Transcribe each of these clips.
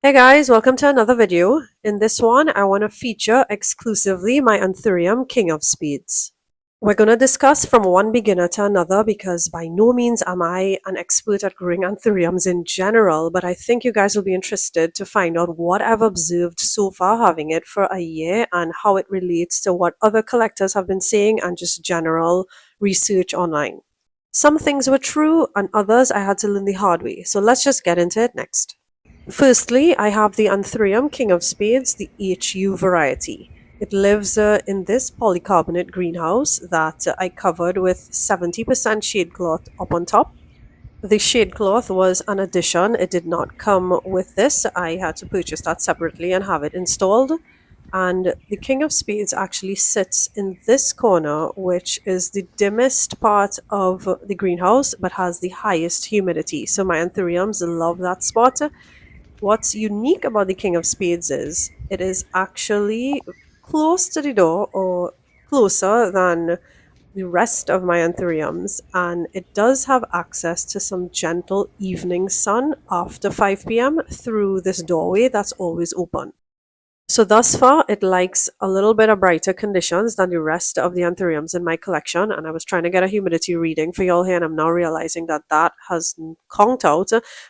Hey guys, welcome to another video. In this one, I want to feature exclusively my Anthurium King of Spades. We're going to discuss from one beginner to another because by no means am I an expert at growing Anthuriums in general, but I think you guys will be interested to find out what I've observed so far having it for a year and how it relates to what other collectors have been saying and just general research online. Some things were true and others I had to learn the hard way, so let's just get into it next. Firstly, I have the Anthurium King of Spades, the HU variety. It lives in this polycarbonate greenhouse that I covered with 70% shade cloth up on top. The shade cloth was an addition. It did not come with this. I had to purchase that separately and have it installed. And the King of Spades actually sits in this corner, which is the dimmest part of the greenhouse but has the highest humidity. So my Anthuriums love that spot. What's unique about the King of Spades is it is actually close to the door or closer than the rest of my Anthuriums, and it does have access to some gentle evening sun after 5 p.m. through this doorway that's always open. So thus far, it likes a little bit of brighter conditions than the rest of the Anthuriums in my collection. And I was trying to get a humidity reading for y'all here, and I'm now realizing that that has conked out.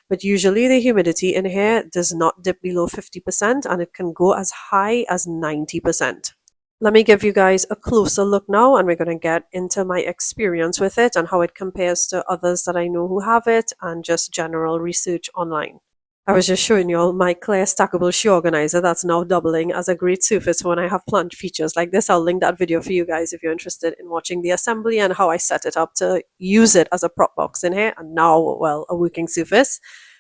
But usually the humidity in here does not dip below 50%, and it can go as high as 90%. Let me give you guys a closer look now, and we're going to get into my experience with it and how it compares to others that I know who have it and just general research online. I was just showing you all my clear stackable shoe organizer that's now doubling as a great surface when I have plant features like this. I'll link that video for you guys if you're interested in watching the assembly and how I set it up to use it as a prop box in here and now, well, a working surface.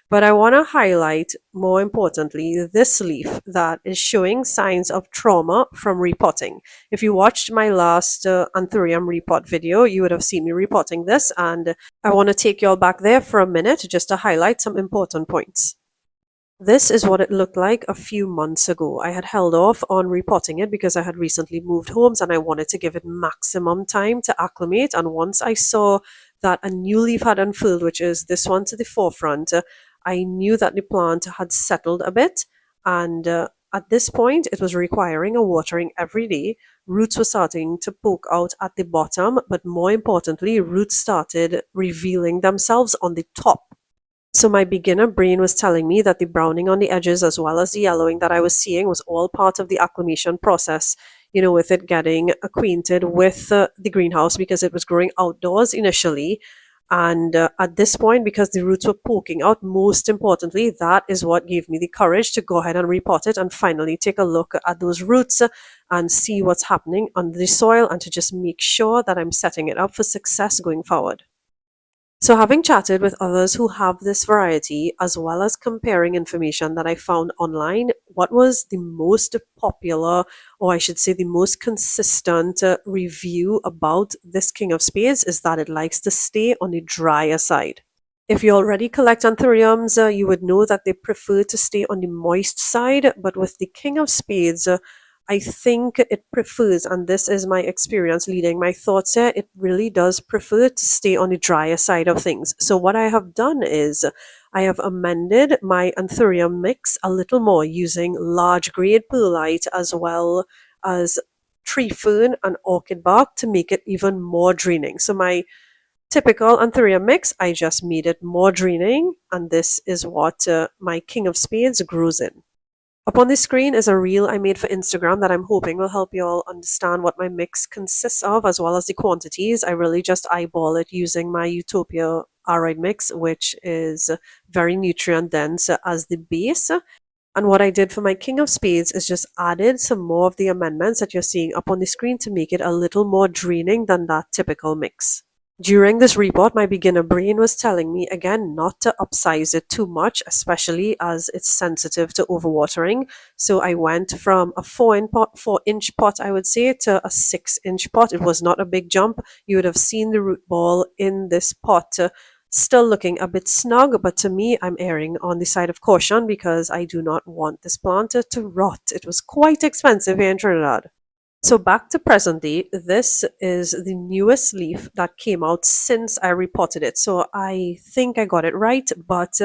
But I want to highlight, more importantly, this leaf that is showing signs of trauma from repotting. If you watched my last Anthurium repot video, you would have seen me repotting this, and I want to take you all back there for a minute just to highlight some important points. This is what it looked like a few months ago. I had held off on repotting it because I had recently moved homes and I wanted to give it maximum time to acclimate. And once I saw that a new leaf had unfurled, which is this one to the forefront, I knew that the plant had settled a bit. And at this point, it was requiring a watering every day. Roots were starting to poke out at the bottom, but more importantly, roots started revealing themselves on the top. So my beginner brain was telling me that the browning on the edges as well as the yellowing that I was seeing was all part of the acclimation process, with it getting acquainted with the greenhouse because it was growing outdoors initially. And at this point, because the roots were poking out, most importantly, that is what gave me the courage to go ahead and repot it and finally take a look at those roots and see what's happening under the soil and to just make sure that I'm setting it up for success going forward. So, having chatted with others who have this variety, as well as comparing information that I found online, what was the most popular, or I should say, the most consistent review about this King of Spades is that it likes to stay on the drier side. If you already collect Anthuriums, you would know that they prefer to stay on the moist side, but with the King of Spades, I think it prefers, and this is my experience leading my thoughts here, it really does prefer to stay on the drier side of things. So what I have done is I have amended my Anthurium mix a little more using large grade perlite as well as tree fern and orchid bark to make it even more draining. So my typical Anthurium mix, I just made it more draining, and this is what my King of Spades grows in. Up on the screen is a reel I made for Instagram that I'm hoping will help you all understand what my mix consists of as well as the quantities. I really just eyeball it using my Utopia Aroid mix, which is very nutrient dense as the base. And what I did for my King of Spades is just added some more of the amendments that you're seeing up on the screen to make it a little more draining than that typical mix. During this report, my beginner brain was telling me again not to upsize it too much, especially as it's sensitive to overwatering. So I went from a 4-inch pot, I would say, to a 6-inch pot. It was not a big jump. You would have seen the root ball in this pot still looking a bit snug, but to me, I'm erring on the side of caution because I do not want this plant to rot. It was quite expensive here in Trinidad. So back to present day, this is the newest leaf that came out since I repotted it. So I think I got it right, but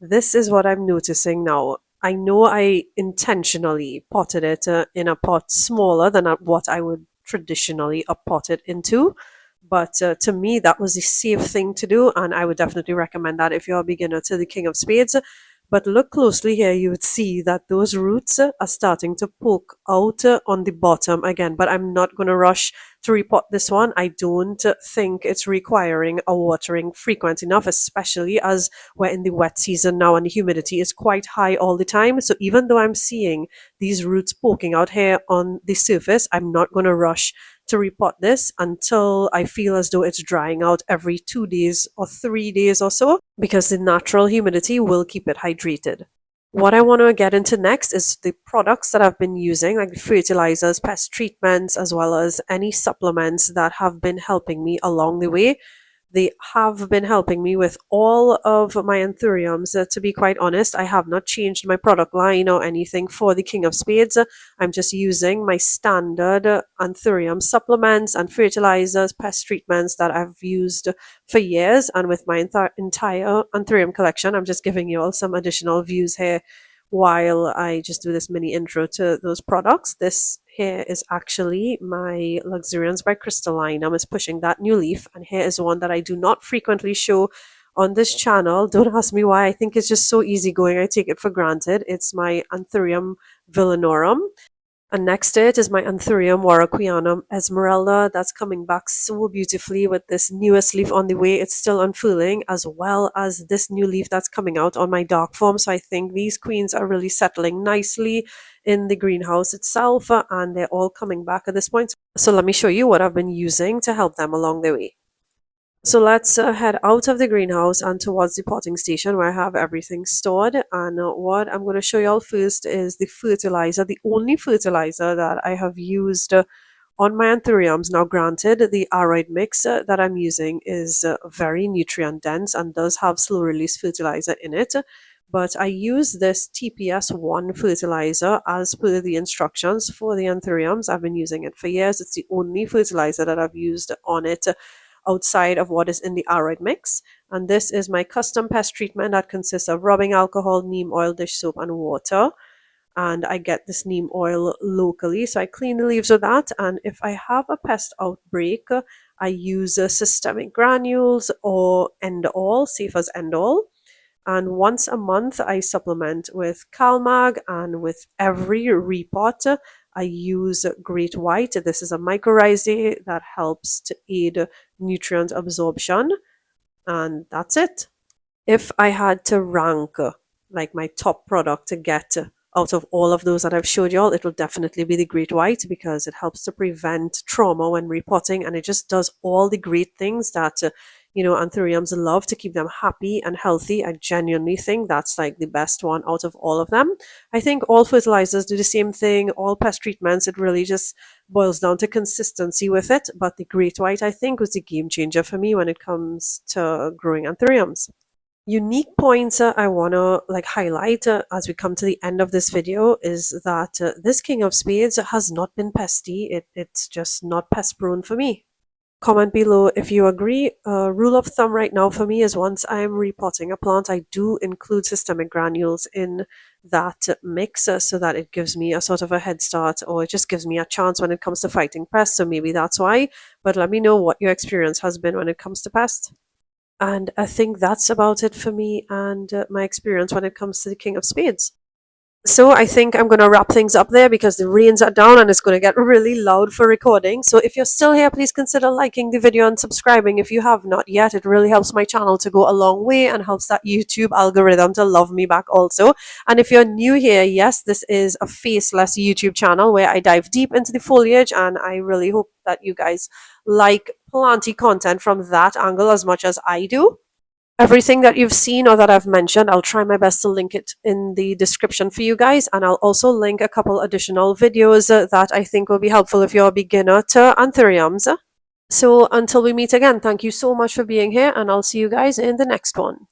this is what I'm noticing now. I know I intentionally potted it in a pot smaller than what I would traditionally pot it into. But to me, that was the safe thing to do, and I would definitely recommend that if you're a beginner to the King of Spades. But look closely here, you would see that those roots are starting to poke out on the bottom again. But I'm not going to rush to repot this one. I don't think it's requiring a watering frequent enough, especially as we're in the wet season now and the humidity is quite high all the time. So even though I'm seeing these roots poking out here on the surface, I'm not going to rush to repot this until I feel as though it's drying out every 2 days or 3 days or so, because the natural humidity will keep it hydrated. What I want to get into next is the products that I've been using, like the fertilizers, pest treatments, as well as any supplements that have been helping me along the way. They have been helping me with all of my anthuriums. To be quite honest, I have not changed my product line or anything for the King of Spades. I'm just using my standard anthurium supplements and fertilizers, pest treatments that I've used for years. And with my entire anthurium collection, I'm just giving you all some additional views here while I just do this mini intro to those products. This here is actually my Luxuriance by Crystalline. I'm pushing that new leaf, and here is one that I do not frequently show on this channel. Don't ask me why. I think it's just so easygoing. I take it for granted. It's my Anthurium Villanorum. And next to it is my Anthurium Warraquianum Esmeralda. That's coming back so beautifully with this newest leaf on the way. It's still unfurling, as well as this new leaf that's coming out on my dark form. So I think these queens are really settling nicely in the greenhouse itself, and they're all coming back at this point. So let me show you what I've been using to help them along the way. So let's head out of the greenhouse and towards the potting station where I have everything stored. And what I'm going to show you all first is the fertilizer, the only fertilizer that I have used on my anthuriums. Now, granted, the aroid mix that I'm using is very nutrient dense and does have slow release fertilizer in it. But I use this TPS1 fertilizer as per the instructions for the anthuriums. I've been using it for years. It's the only fertilizer that I've used on it outside of what is in the aroid mix. And this is my custom pest treatment that consists of rubbing alcohol, neem oil, dish soap, and water. And I get this neem oil locally, so I clean the leaves with that. And if I have a pest outbreak, I use systemic granules or end-all, safe as end-all. And once a month, I supplement with CalMag, and with every repot, I use Great White. This is a mycorrhizae that helps to aid nutrient absorption, and that's it. If I had to rank like my top product to get out of all of those that I've showed y'all, it will definitely be the Great White, because it helps to prevent trauma when repotting, and it just does all the great things that anthuriums love to keep them happy and healthy. I genuinely think that's like the best one out of all of them. I think all fertilizers do the same thing, all pest treatments, it really just boils down to consistency with it. But the Great White, I think, was the game changer for me when it comes to growing anthuriums. Unique points I want to highlight as we come to the end of this video is that this King of Spades has not been pesty. It's just not pest prone for me. Comment below if you agree. Rule of thumb right now for me is once I'm repotting a plant, I do include systemic granules in that mix so that it gives me a sort of a head start, or it just gives me a chance when it comes to fighting pests. So maybe that's why. But let me know what your experience has been when it comes to pests. And I think that's about it for me and my experience when it comes to the King of Spades. So I think I'm going to wrap things up there because the rains are down and it's going to get really loud for recording. So if you're still here, please consider liking the video and subscribing if you have not yet. It really helps my channel to go a long way and helps that YouTube algorithm to love me back also. And if you're new here, yes, this is a faceless YouTube channel where I dive deep into the foliage, and I really hope that you guys like planty content from that angle as much as I do. Everything that you've seen or that I've mentioned, I'll try my best to link it in the description for you guys. And I'll also link a couple additional videos that I think will be helpful if you're a beginner to anthuriums. So until we meet again, thank you so much for being here, and I'll see you guys in the next one.